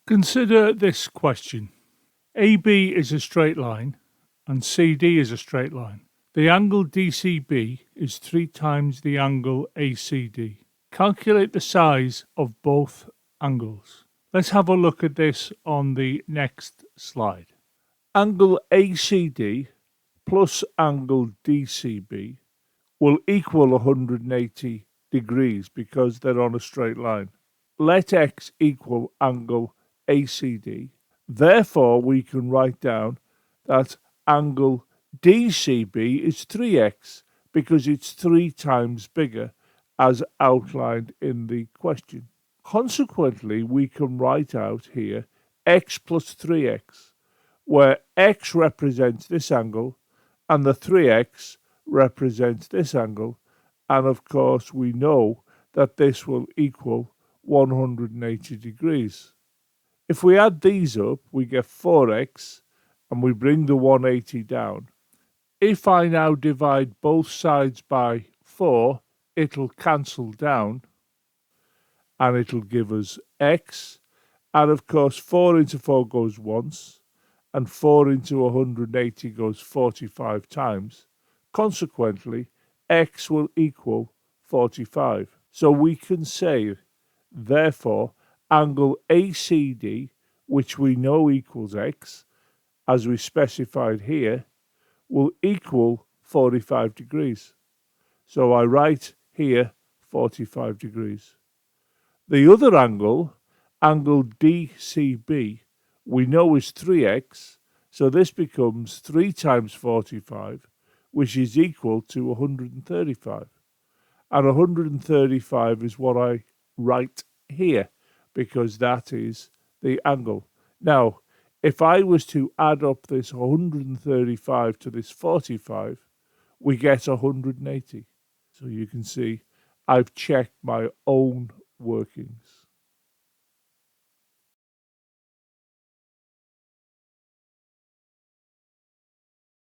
Consider this question. AB is a straight line and CD is a straight line. The angle DCB is 3 times the angle ACD. Calculate the size of both angles. Let's have a look at this on the next slide. Angle ACD plus angle DCB will equal 180 degrees because they're on a straight line. Let x equal angle ACD. Therefore, we can write down that angle DCB is 3x because it's 3 times bigger as outlined in the question. Consequently, we can write out here x plus 3x, where x represents this angle and the 3x represents this angle, and of course we know that this will equal 180 degrees. If we add these up, we get 4x and we bring the 180 down. If I now divide both sides by 4, it'll cancel down and it'll give us x, and of course 4 into 4 goes once and 4 into 180 goes 45 times. Consequently, x will equal 45. So we can say, therefore, angle ACD, which we know equals x, as we specified here, will equal 45 degrees. So I write here 45 degrees. The other angle, angle DCB, we know is 3x, so this becomes 3 times 45, which is equal to 135. And 135 is what I write here, because that is the angle. Now, if I was to add up this 135 to this 45, we get 180. So you can see I've checked my own workings.